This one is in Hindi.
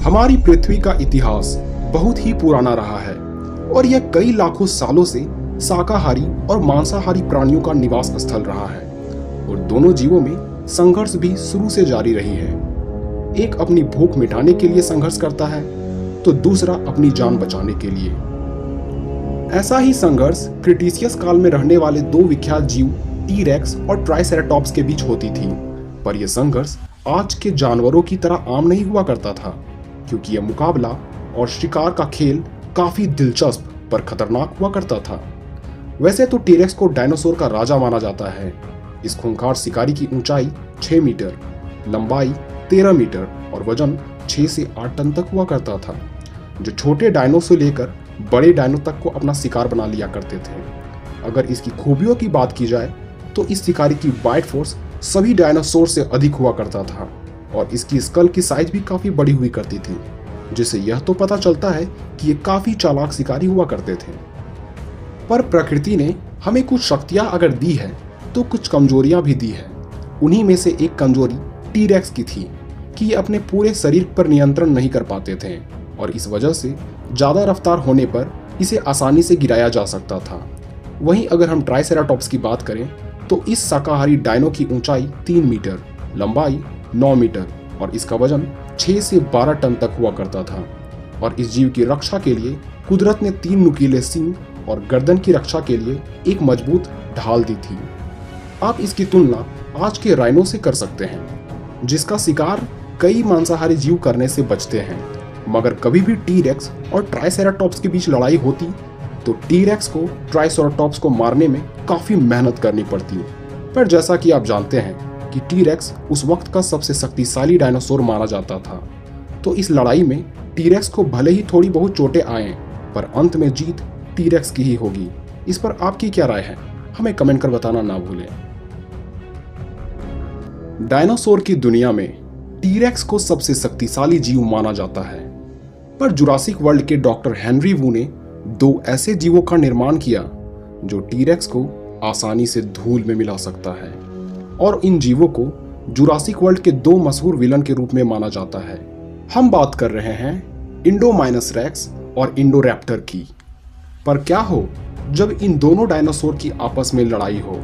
हमारी पृथ्वी का इतिहास बहुत ही पुराना रहा है और यह कई लाखों सालों से शाकाहारी और मांसाहारी प्राणियों का निवास स्थल रहा है और दोनों जीवों में संघर्ष भी शुरू से जारी रही है। एक अपनी भूख मिटाने के लिए संघर्ष करता है तो दूसरा अपनी जान बचाने के लिए। ऐसा ही संघर्ष क्रिटेशियस काल में रहने वाले दो विख्यात जीव टी-रेक्स और ट्राइसेराटॉप्स के बीच होती थी, पर यह संघर्ष आज के जानवरों की तरह आम नहीं हुआ करता था, क्योंकि यह मुकाबला और शिकार का खेल काफी दिलचस्प पर खतरनाक हुआ करता था। वैसे तो टी-रेक्स को डायनासोर का राजा माना जाता है। इस खूंखार शिकारी की ऊंचाई 6 मीटर, लंबाई 13 मीटर और वजन 6 से 8 टन तक हुआ करता था, जो छोटे डायनो से लेकर बड़े डायनो तक को अपना शिकार बना लिया करते थे। अगर इसकी खूबियों की बात की जाए तो इस शिकारी की बाइट फोर्स सभी डायनासोर से अधिक हुआ करता था और इसकी स्कल की साइज भी काफी बड़ी हुई करती थी, जिससे यह तो पता चलता है कि ये काफी चालाक शिकारी हुआ करते थे। पर प्रकृति ने हमें कुछ शक्तियां अगर दी है तो कुछ कमजोरियां भी दी है। उन्हीं में से एक कमजोरी टी-रेक्स की थी कि ये अपने पूरे शरीर पर नियंत्रण नहीं कर पाते थे और इस वजह से ज्यादा रफ्तार होने पर इसे आसानी से गिराया जा सकता था। वहीं अगर हम ट्राइसेराटॉप्स की बात करें तो इस शाकाहारी डायनो की ऊंचाई 3 मीटर, लंबाई 9 मीटर और इसका वजन 6 से 12 टन तक हुआ करता था और इस जीव की रक्षा के लिए कुदरत ने 3 नुकीले सींग और गर्दन की रक्षा के लिए एक मजबूत ढाल दी थी। आप इसकी तुलना आज के राइनो से कर सकते हैं, जिसका शिकार कई मांसाहारी जीव करने से बचते हैं। मगर कभी भी टी-रेक्स और ट्राइसेराटॉप्स के बीच लड़ाई होती तो टी-रेक्स को ट्राइसेराटॉप्स को मारने में काफी मेहनत करनी पड़ती। पर जैसा कि आप जानते हैं कि टी-रेक्स उस वक्त का सबसे शक्तिशाली डायनासोर माना जाता था, तो इस लड़ाई में टी-रेक्स को भले ही थोड़ी बहुत चोटें आएं, पर अंत में जीत टी-रेक्स की ही होगी। इस पर आपकी क्या राय है, हमें कमेंट कर बताना ना भूलें। डायनासोर की दुनिया में टी-रेक्स को सबसे शक्तिशाली जीव माना जाता है, पर जुरासिक वर्ल्ड के डॉक्टर हेनरी वू ने 2 ऐसे जीवों का निर्माण किया जो टी-रेक्स को आसानी से धूल में मिला सकता है और इन जीवों को जुरासिक वर्ल्ड के 2 मशहूर विलन के रूप में माना जाता है। हम बात कर रहे हैं इंडोमाइनस रेक्स और इंडोरैप्टर की। पर क्या हो जब इन दोनों डायनासोर की आपस में लड़ाई हो।